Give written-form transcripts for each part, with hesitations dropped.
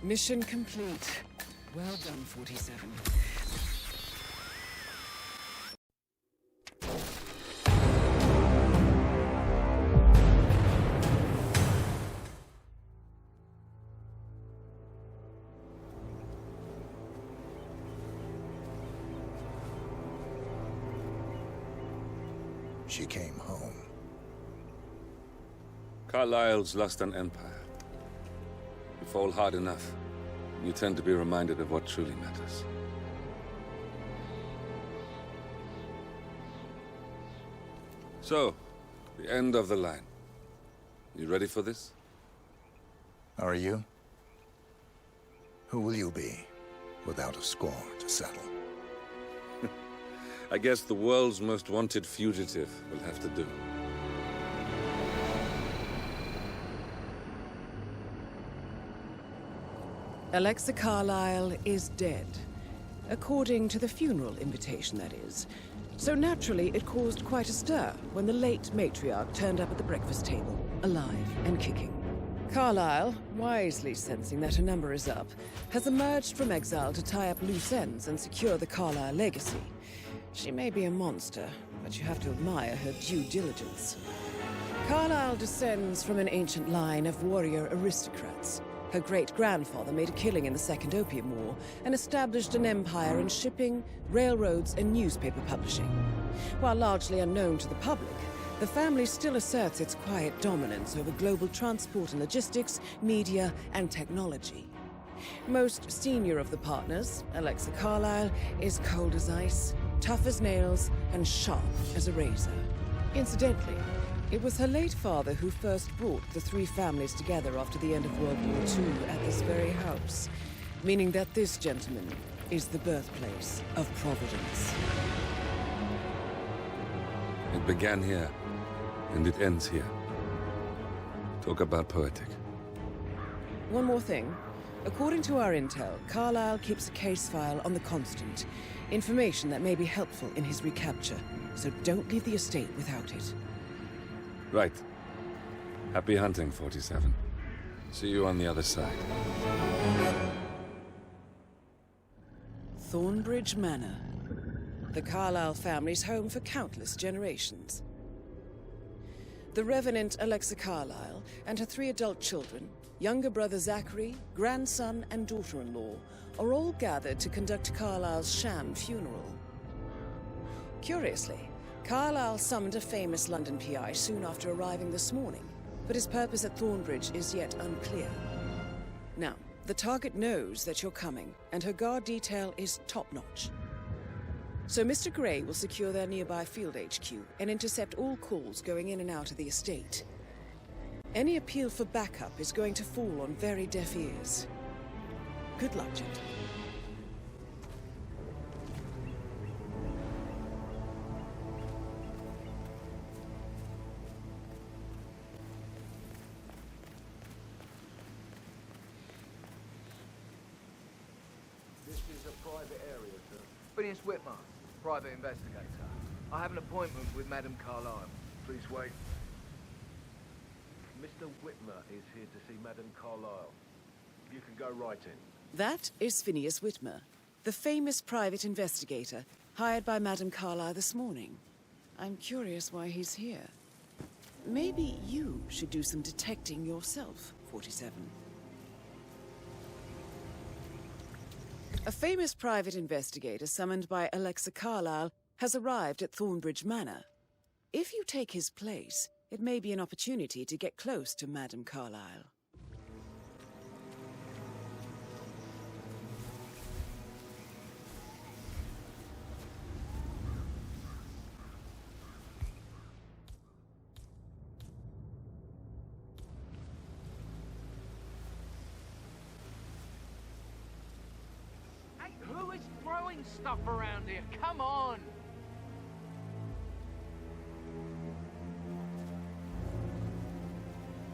Mission complete. Well done, 47. She came home. Carlyle's lost an empire. You fall hard enough, you tend to be reminded of what truly matters. So, the end of the line. You ready for this? Are you? Who will you be, without a score to settle? I guess the world's most wanted fugitive will have to do. Alexa Carlyle is dead. According to the funeral invitation, that is. So naturally, it caused quite a stir when the late matriarch turned up at the breakfast table, alive and kicking. Carlyle, wisely sensing that her number is up, has emerged from exile to tie up loose ends and secure the Carlyle legacy. She may be a monster, but you have to admire her due diligence. Carlyle descends from an ancient line of warrior aristocrats. Her great-grandfather made a killing in the Second Opium War and established an empire in shipping, railroads, and newspaper publishing. While largely unknown to the public, the family still asserts its quiet dominance over global transport and logistics, media, and technology. Most senior of the partners, Alexa Carlyle, is cold as ice, tough as nails, and sharp as a razor. Incidentally, it was her late father who first brought the three families together after the end of World War II at this very house, meaning that this gentleman is the birthplace of Providence. It began here, and it ends here. Talk about poetic. One more thing. According to our intel, Carlyle keeps a case file on the Constant. Information that may be helpful in his recapture, so don't leave the estate without it. Right. Happy hunting, 47. See you on the other side. Thornbridge Manor. The Carlyle family's home for countless generations. The Revenant Alexa Carlyle and her 3 adult children, younger brother Zachary, grandson, and daughter-in-law, are all gathered to conduct Carlyle's sham funeral. Curiously, Carlyle summoned a famous London PI soon after arriving this morning, but his purpose at Thornbridge is yet unclear. Now, the target knows that you're coming, and her guard detail is top-notch. So Mr. Gray will secure their nearby field HQ and intercept all calls going in and out of the estate. Any appeal for backup is going to fall on very deaf ears. Good luck, gentlemen. This is a private area, sir. Phineas Whitmer, private investigator. I have an appointment with Madame Carlyle. Please wait. Mr. Whitmer is here to see Madame Carlyle. You can go right in. That is Phineas Whitmer, the famous private investigator hired by Madame Carlyle this morning. I'm curious why he's here. Maybe you should do some detecting yourself, 47. A famous private investigator summoned by Alexa Carlyle has arrived at Thornbridge Manor. If you take his place, it may be an opportunity to get close to Madame Carlyle. Hey, who is throwing stuff around here? Come on!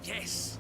Yes!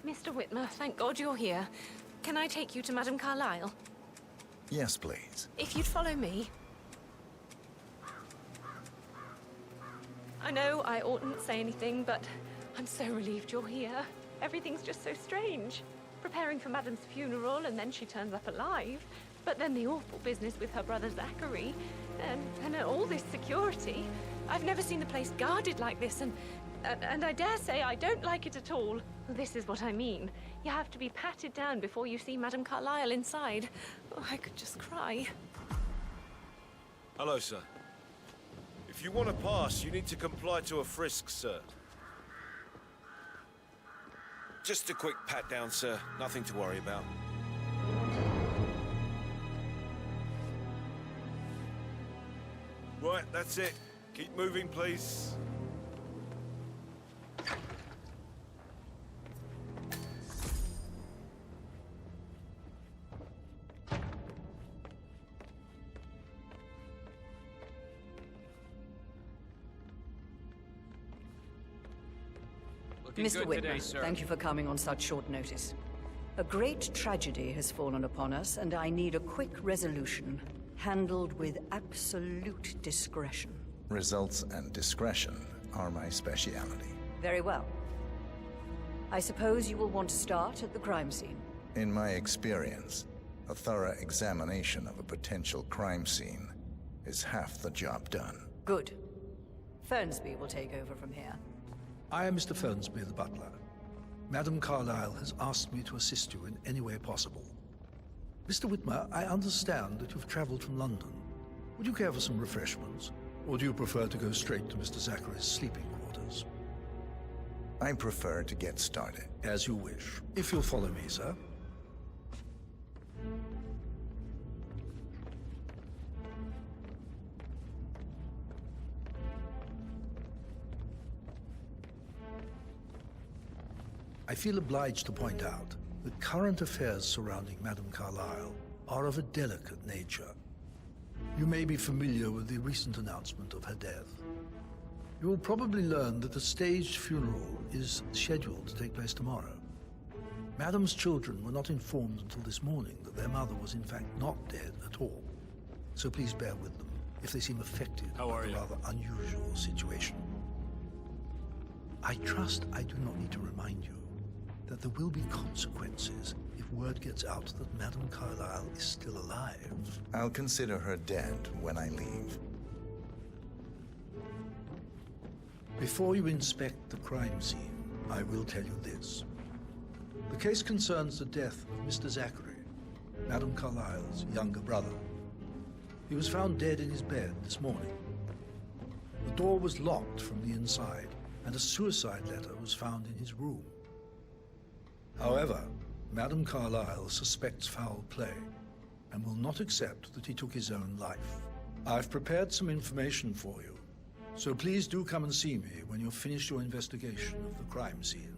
Mr. Whitmer, thank God you're here. Can I take you to Madame Carlyle? Yes, please. If you'd follow me. I know I oughtn't say anything, but I'm so relieved you're here. Everything's just so strange. Preparing for Madame's funeral, and then she turns up alive. But then the awful business with her brother Zachary, and all this security. I've never seen the place guarded like this, and I dare say I don't like it at all. This is what I mean. You have to be patted down before you see Madame Carlyle inside. Oh, I could just cry. Hello, sir. If you want to pass, you need to comply to a frisk, sir. Just a quick pat down, sir. Nothing to worry about. Right, that's it. Keep moving, please. Mr. Whitmer, thank you for coming on such short notice. A great tragedy has fallen upon us, and I need a quick resolution, handled with absolute discretion. Results and discretion are my speciality. Very well. I suppose you will want to start at the crime scene. In my experience, a thorough examination of a potential crime scene is half the job done. Good. Fernsby will take over from here. I am Mr. Fernsby, the butler. Madame Carlyle has asked me to assist you in any way possible. Mr. Whitmer, I understand that you've traveled from London. Would you care for some refreshments? Or do you prefer to go straight to Mr. Zachary's sleeping quarters? I prefer to get started. As you wish. If you'll follow me, sir. I feel obliged to point out that current affairs surrounding Madame Carlyle are of a delicate nature. You may be familiar with the recent announcement of her death. You will probably learn that a staged funeral is scheduled to take place tomorrow. Madame's children were not informed until this morning that their mother was in fact not dead at all. So please bear with them if they seem affected by a rather unusual situation. I trust I do not need to remind you that there will be consequences if word gets out that Madame Carlyle is still alive. I'll consider her dead when I leave. Before you inspect the crime scene, I will tell you this. The case concerns the death of Mr. Zachary, Madame Carlyle's younger brother. He was found dead in his bed this morning. The door was locked from the inside, and a suicide letter was found in his room. However, Madame Carlyle suspects foul play and will not accept that he took his own life. I've prepared some information for you, so please do come and see me when you've finished your investigation of the crime scene.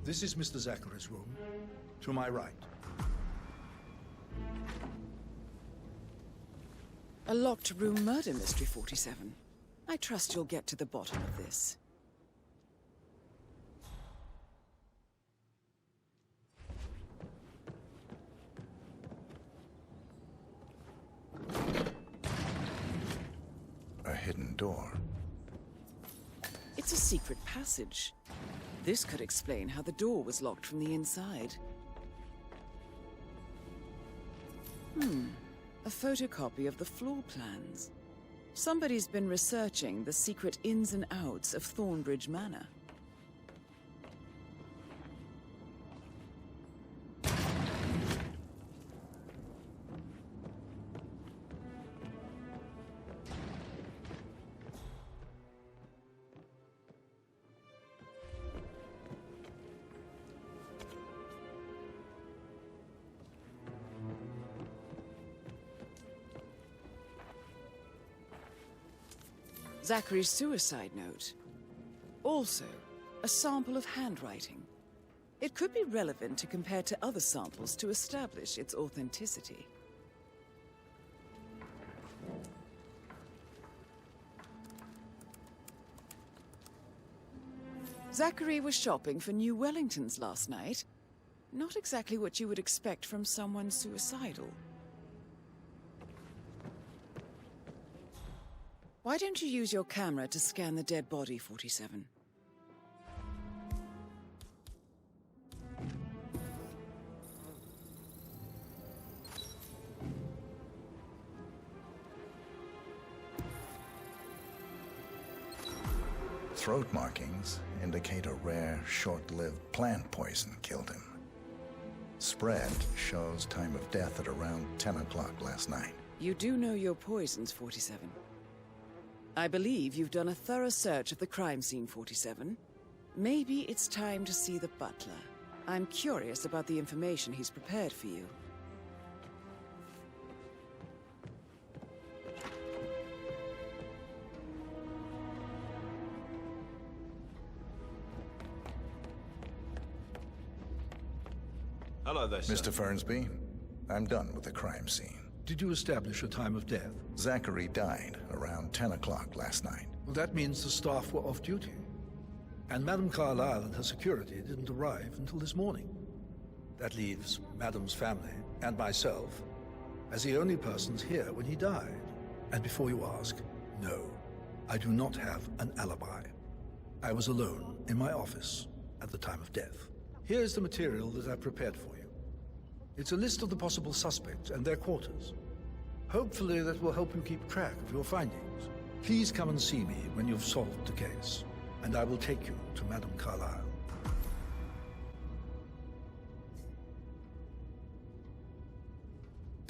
This is Mr. Zachary's room, to my right. A locked room murder mystery, 47. I trust you'll get to the bottom of this. A hidden door. It's a secret passage. This could explain how the door was locked from the inside. A photocopy of the floor plans. Somebody's been researching the secret ins and outs of Thornbridge Manor. Zachary's suicide note. Also, a sample of handwriting. It could be relevant to compare to other samples to establish its authenticity. Zachary was shopping for new Wellingtons last night. Not exactly what you would expect from someone suicidal. Why don't you use your camera to scan the dead body, 47? Throat markings indicate a rare, short-lived plant poison killed him. Spread shows time of death at around 10 o'clock last night. You do know your poisons, 47. I believe you've done a thorough search of the crime scene, 47. Maybe it's time to see the butler. I'm curious about the information he's prepared for you. Hello there, sir. Mr. Fernsby, I'm done with the crime scene. Did you establish a time of death? Zachary died around 10 o'clock last night. Well, that means the staff were off duty. And Madame Carlyle and her security didn't arrive until this morning. That leaves Madame's family and myself as the only persons here when he died. And before you ask, no, I do not have an alibi. I was alone in my office at the time of death. Here's the material that I've prepared for you. It's a list of the possible suspects and their quarters. Hopefully that will help you keep track of your findings. Please come and see me when you've solved the case, and I will take you to Madame Carlyle.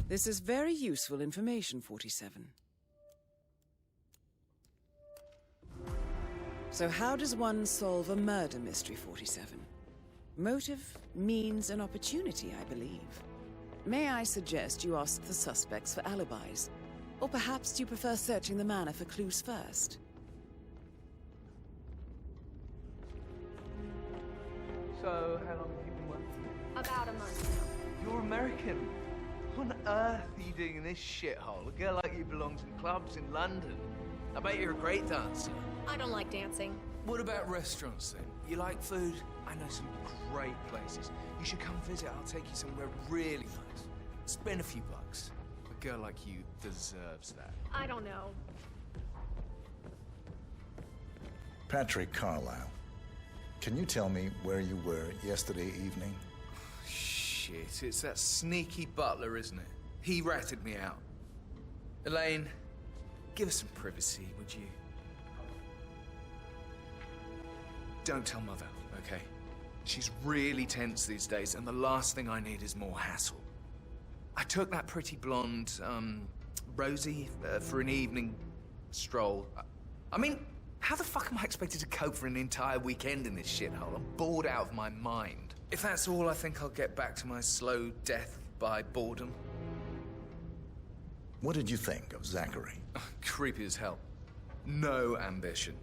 This is very useful information, 47. So how does one solve a murder mystery, 47? Motive, means, and opportunity, I believe. May I suggest you ask the suspects for alibis? Or perhaps you prefer searching the manor for clues first? So, how long have you been working? About a month now. You're American. What on earth are you doing in this shithole? A girl like you belongs in clubs in London. I bet you're a great dancer. I don't like dancing. What about restaurants then? You like food? I know some great places. You should come visit. I'll take you somewhere really nice. Spend a few bucks. A girl like you deserves that. I don't know. Patrick Carlyle, can you tell me where you were yesterday evening? Shit, it's that sneaky butler, isn't it? He ratted me out. Elaine, give us some privacy, would you? Don't tell Mother, okay? She's really tense these days, and the last thing I need is more hassle. I took that pretty blonde, Rosie, for an evening stroll. I mean, how the fuck am I expected to cope for an entire weekend in this shithole? I'm bored out of my mind. If that's all, I think I'll get back to my slow death by boredom. What did you think of Zachary? Creepy as hell. No ambition.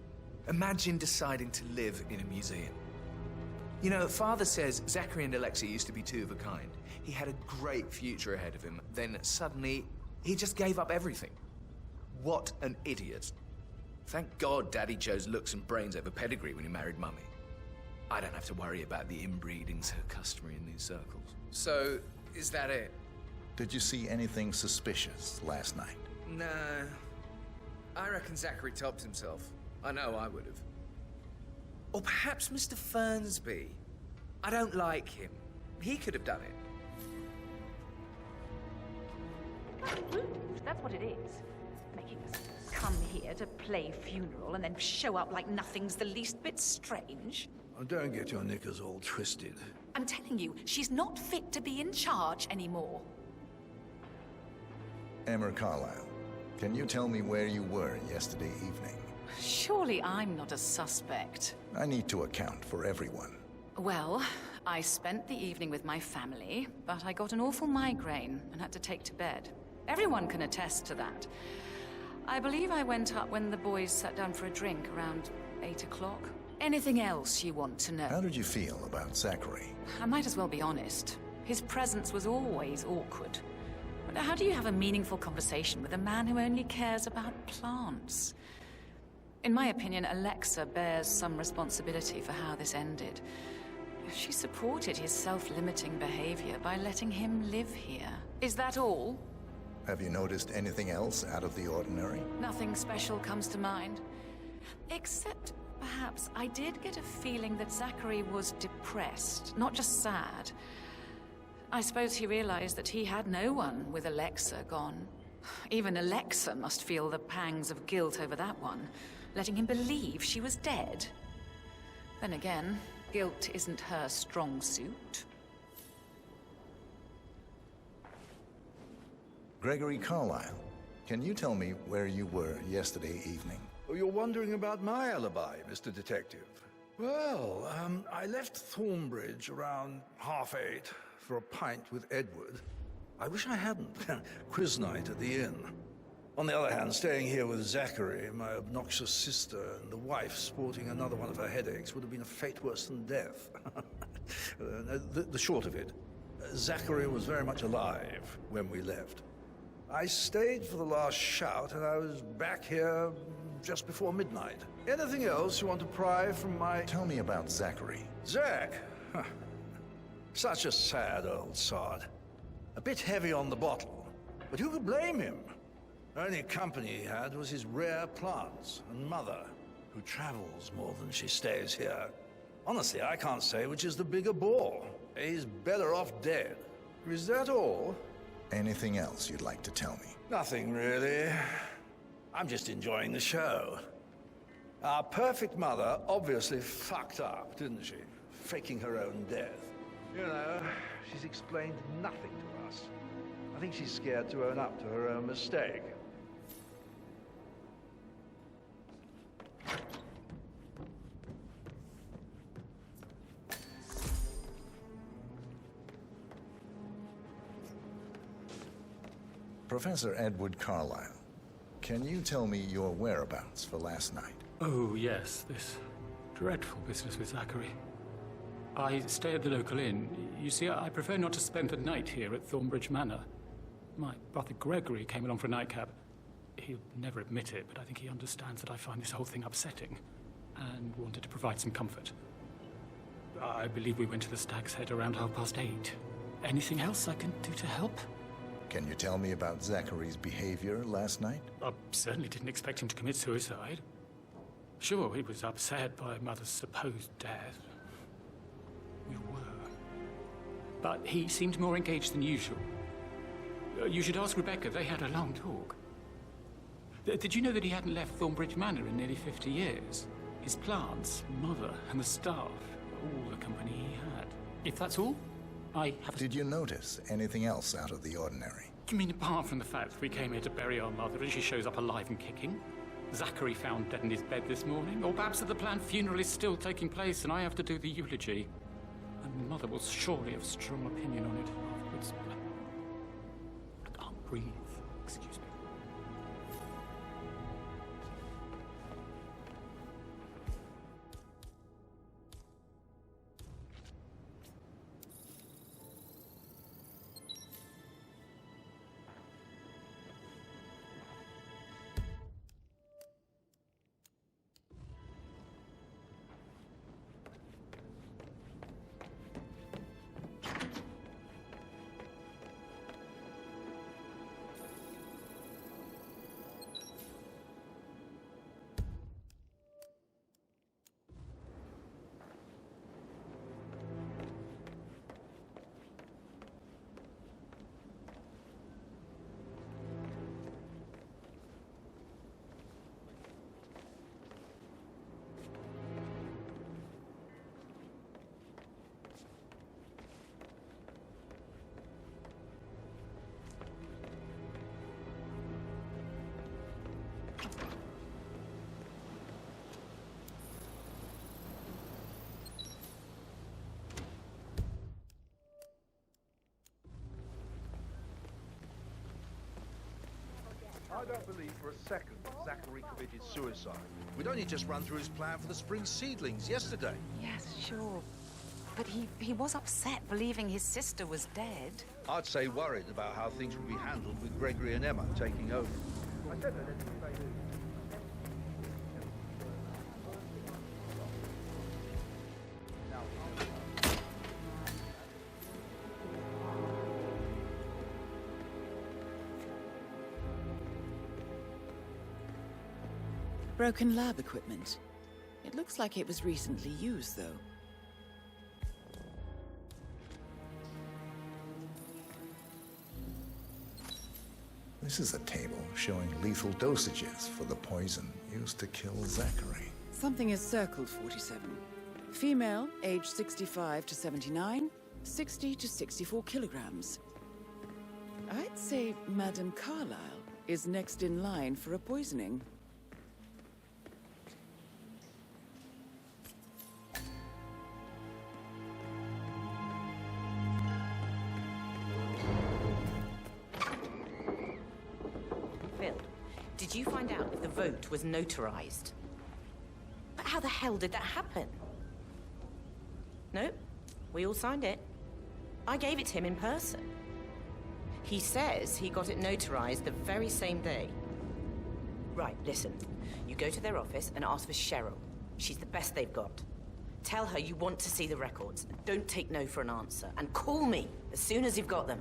Imagine deciding to live in a museum. You know, Father says Zachary and Alexa used to be two of a kind. He had a great future ahead of him, then suddenly, he just gave up everything. What an idiot. Thank God Daddy chose looks and brains over pedigree when he married Mummy. I don't have to worry about the inbreeding so customary in these circles. So, is that it? Did you see anything suspicious last night? No. I reckon Zachary topped himself. I know I would have. Or perhaps Mr. Fernsby. I don't like him. He could have done it. That's what it is. Making us come here to play funeral and then show up like nothing's the least bit strange. Oh, don't get your knickers all twisted. I'm telling you, she's not fit to be in charge anymore. Emma Carlyle, can you tell me where you were yesterday evening? Surely I'm not a suspect. I need to account for everyone. Well, I spent the evening with my family, but I got an awful migraine and had to take to bed. Everyone can attest to that. I believe I went up when the boys sat down for a drink around 8 o'clock. Anything else you want to know? How did you feel about Zachary? I might as well be honest. His presence was always awkward. But how do you have a meaningful conversation with a man who only cares about plants? In my opinion, Alexa bears some responsibility for how this ended. She supported his self-limiting behavior by letting him live here. Is that all? Have you noticed anything else out of the ordinary? Nothing special comes to mind. Except, perhaps, I did get a feeling that Zachary was depressed, not just sad. I suppose he realized that he had no one with Alexa gone. Even Alexa must feel the pangs of guilt over that one, letting him believe she was dead. Then again, guilt isn't her strong suit. Gregory Carlyle, can you tell me where you were yesterday evening? Oh, you're wondering about my alibi, Mr. Detective. Well, I left Thornbridge around 8:30 for a pint with Edward. I wish I hadn't. Quiz night at the inn. On the other hand, staying here with Zachary, my obnoxious sister, and the wife sporting another one of her headaches would have been a fate worse than death. The short of it, Zachary was very much alive when we left. I stayed for the last shout, and I was back here just before midnight. Anything else you want to pry from my... Tell me about Zachary. Zach? Huh. Such a sad old sod. A bit heavy on the bottle, but who could blame him? Only company he had was his rare plants and mother, who travels more than she stays here. Honestly, I can't say which is the bigger bore. He's better off dead. Is that all? Anything else you'd like to tell me? Nothing, really. I'm just enjoying the show. Our perfect mother obviously fucked up, didn't she? Faking her own death. You know, she's explained nothing to us. I think she's scared to own up to her own mistake. Professor Edward Carlyle, can you tell me your whereabouts for last night? Oh, yes, this dreadful business with Zachary. I stay at the local inn. You see, I prefer not to spend the night here at Thornbridge Manor. My brother Gregory came along for a nightcap. He'll never admit it, but I think he understands that I find this whole thing upsetting and wanted to provide some comfort. I believe we went to the Stag's Head around 8:30. Anything else I can do to help? Can you tell me about Zachary's behavior last night? I certainly didn't expect him to commit suicide. Sure, he was upset by Mother's supposed death. We were. But he seemed more engaged than usual. You should ask Rebecca. They had a long talk. Did you know that he hadn't left Thornbridge Manor in nearly 50 years? His plants, Mother, and the staff, all the company he had. If that's all, I have... Did you notice anything else out of the ordinary? You mean apart from the fact that we came here to bury our mother and she shows up alive and kicking? Zachary found dead in his bed this morning? Or perhaps that the planned funeral is still taking place and I have to do the eulogy? And Mother will surely have strong opinion on it afterwards. I can't breathe. Excuse me. I don't believe for a second Zachary committed suicide. We'd only just run through his plan for the spring seedlings yesterday. Yes, sure. But he was upset believing his sister was dead. I'd say worried about how things would be handled with Gregory and Emma taking over. I don't know anything they do. Broken lab equipment. It looks like it was recently used, though. This is a table showing lethal dosages for the poison used to kill Zachary. Something is circled, 47. Female, age 65 to 79, 60 to 64 kilograms. I'd say Madame Carlyle is next in line for a poisoning. Phil, did you find out if the vote was notarized? But how the hell did that happen? No, we all signed it. I gave it to him in person. He says he got it notarized the very same day. Right, listen. You go to their office and ask for Cheryl. She's the best they've got. Tell her you want to see the records. And don't take no for an answer. And call me as soon as you've got them.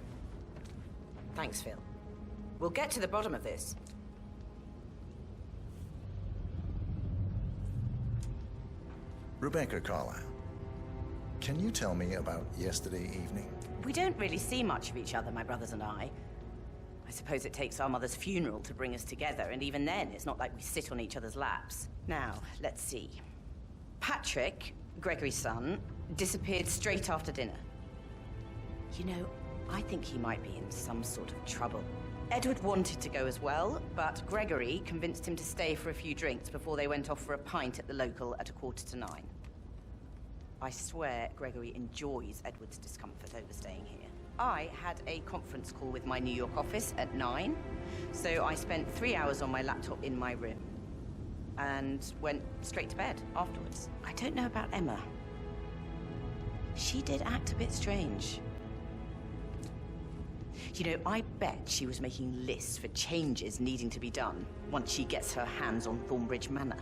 Thanks, Phil. We'll get to the bottom of this. Rebecca Carlyle, can you tell me about yesterday evening? We don't really see much of each other, my brothers and I. I suppose it takes our mother's funeral to bring us together, and even then, it's not like we sit on each other's laps. Now, let's see. Patrick, Gregory's son, disappeared straight after dinner. You know, I think he might be in some sort of trouble. Edward wanted to go as well, but Gregory convinced him to stay for a few drinks before they went off for a pint at the local at 9:15. I swear Gregory enjoys Edward's discomfort over staying here. I had a conference call with my New York office at 9, so I spent 3 hours on my laptop in my room and went straight to bed afterwards. I don't know about Emma. She did act a bit strange. You know, I bet she was making lists for changes needing to be done once she gets her hands on Thornbridge Manor.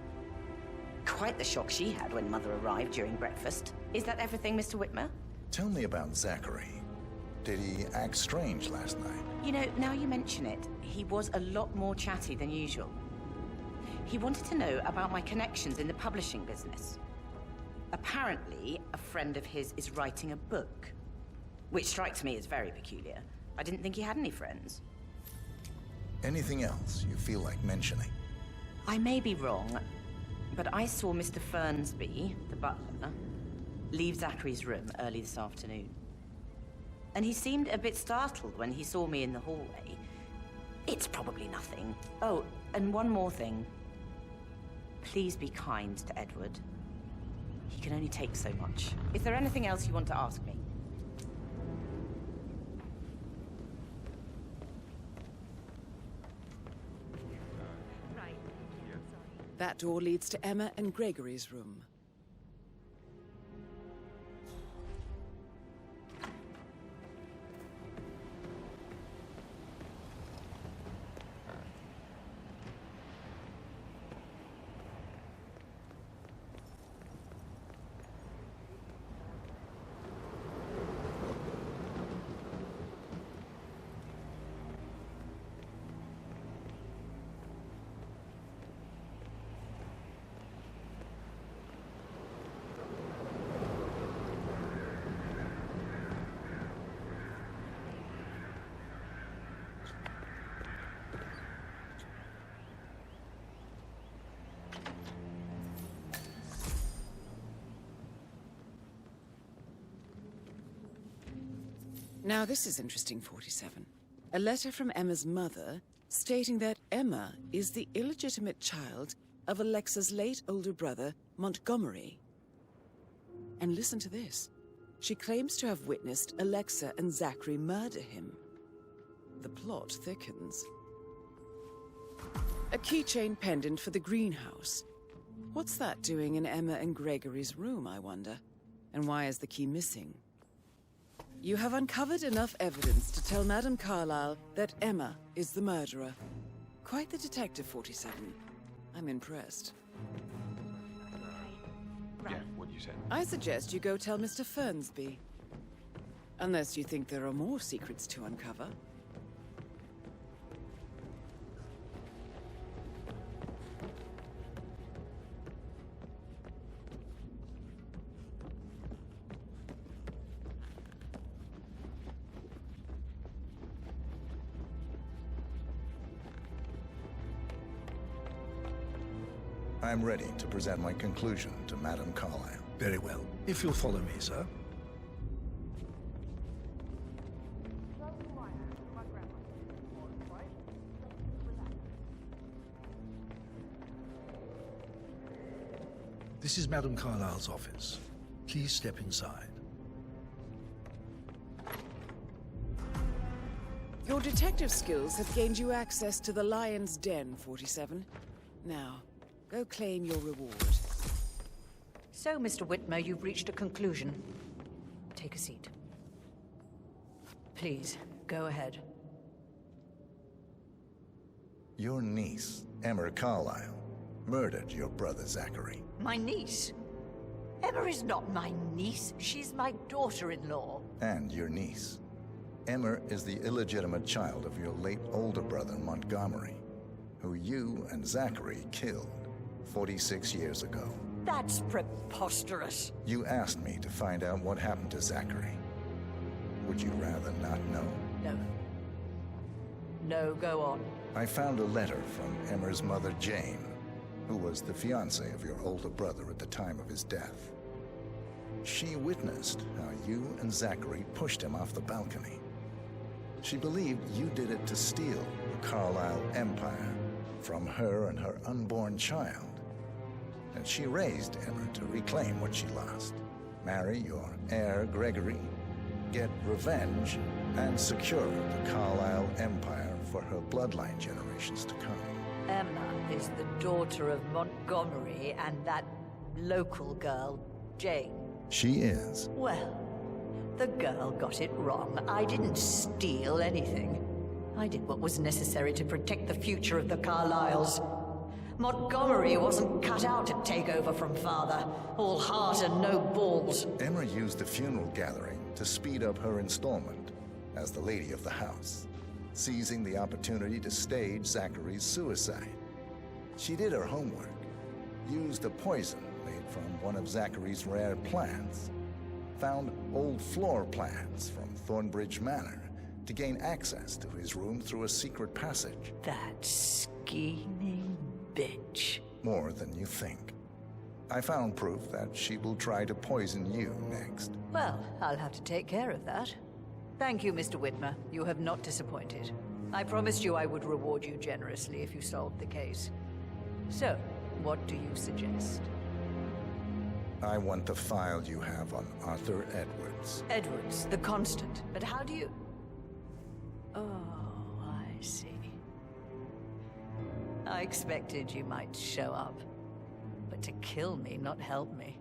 Quite the shock she had when Mother arrived during breakfast. Is that everything, Mr. Whitmer? Tell me about Zachary. Did he act strange last night? You know, now you mention it, he was a lot more chatty than usual. He wanted to know about my connections in the publishing business. Apparently, a friend of his is writing a book, which strikes me as very peculiar. I didn't think he had any friends. Anything else you feel like mentioning? I may be wrong, but I saw Mr. Fernsby, the butler, leave Zachary's room early this afternoon. And he seemed a bit startled when he saw me in the hallway. It's probably nothing. Oh, and one more thing. Please be kind to Edward. He can only take so much. Is there anything else you want to ask me? That door leads to Emma and Gregory's room. Now this is interesting, 47. A letter from Emma's mother stating that Emma is the illegitimate child of Alexa's late older brother, Montgomery. And listen to this. She claims to have witnessed Alexa and Zachary murder him. The plot thickens. A keychain pendant for the greenhouse. What's that doing in Emma and Gregory's room, I wonder? And why is the key missing? You have uncovered enough evidence to tell Madame Carlyle that Emma is the murderer. Quite the detective, 47. I'm impressed. Yeah, what you said. I suggest you go tell Mr. Fernsby. Unless you think there are more secrets to uncover. I'm ready to present my conclusion to Madame Carlyle. Very well. If you'll follow me, sir. This is Madame Carlyle's office. Please step inside. Your detective skills have gained you access to the Lion's Den, 47. Now, go claim your reward. So, Mr. Whitmer, you've reached a conclusion. Take a seat. Please, go ahead. Your niece, Emma Carlyle, murdered your brother Zachary. My niece? Emma is not my niece. She's my daughter-in-law. And your niece. Emma is the illegitimate child of your late older brother, Montgomery, who you and Zachary killed 46 years ago. That's preposterous. You asked me to find out what happened to Zachary. Would you rather not know? No. No, go on. I found a letter from Emma's mother, Jane, who was the fiancée of your older brother at the time of his death. She witnessed how you and Zachary pushed him off the balcony. She believed you did it to steal the Carlyle empire from her and her unborn child. And she raised Emma to reclaim what she lost. Marry your heir, Gregory, get revenge, and secure the Carlyle empire for her bloodline generations to come. Emma is the daughter of Montgomery and that local girl, Jane. She is. Well, the girl got it wrong. I didn't steal anything. I did what was necessary to protect the future of the Carlyles. Montgomery wasn't cut out to take over from father. All heart and no balls. Emma used the funeral gathering to speed up her installment as the lady of the house, seizing the opportunity to stage Zachary's suicide. She did her homework, used a poison made from one of Zachary's rare plants, found old floor plans from Thornbridge Manor to gain access to his room through a secret passage. That scheming bitch. More than you think. I found proof that she will try to poison you next. Well, I'll have to take care of that. Thank you, Mr. Whitmer. You have not disappointed. I promised you I would reward you generously if you solved the case. So, what do you suggest? I want the file you have on Arthur Edwards. Edwards, the Constant. But how do you... Oh, I see. I expected you might show up. But to kill me, not help me.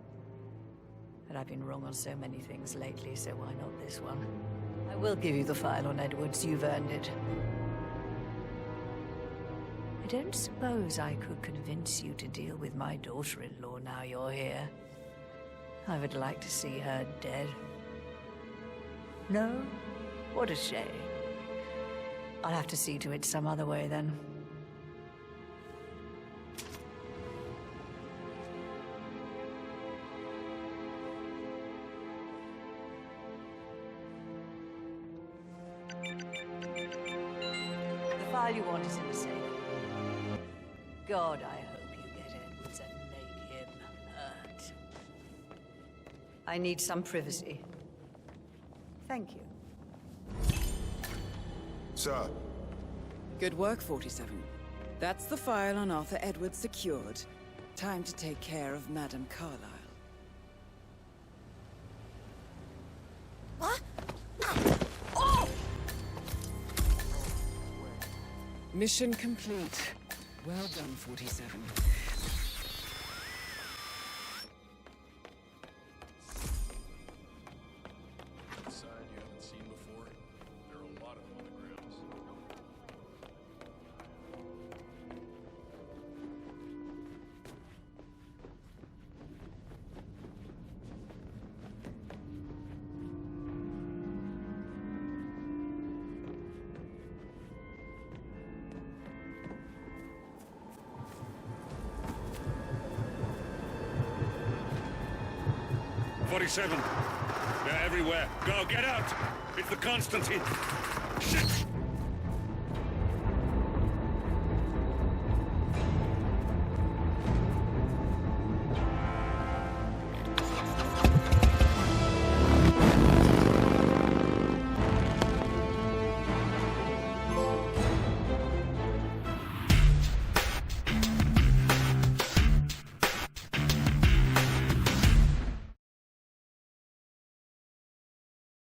But I've been wrong on so many things lately, so why not this one? I will give you the file on Edwards. You've earned it. I don't suppose I could convince you to deal with my daughter-in-law now you're here. I would like to see her dead. No? What a shame. I'll have to see to it some other way then. The file you want is in the safe. God, I hope you get Edwards and make him hurt. I need some privacy. Thank you. Sir. Good work, 47. That's the file on Arthur Edwards secured. Time to take care of Madame Carlyle. What? Oh! Mission complete. Well done, 47. Sign you haven't seen before? There are a lot of them on the grounds. 47. They're everywhere. Go, get out! It's the Constantine. Shit!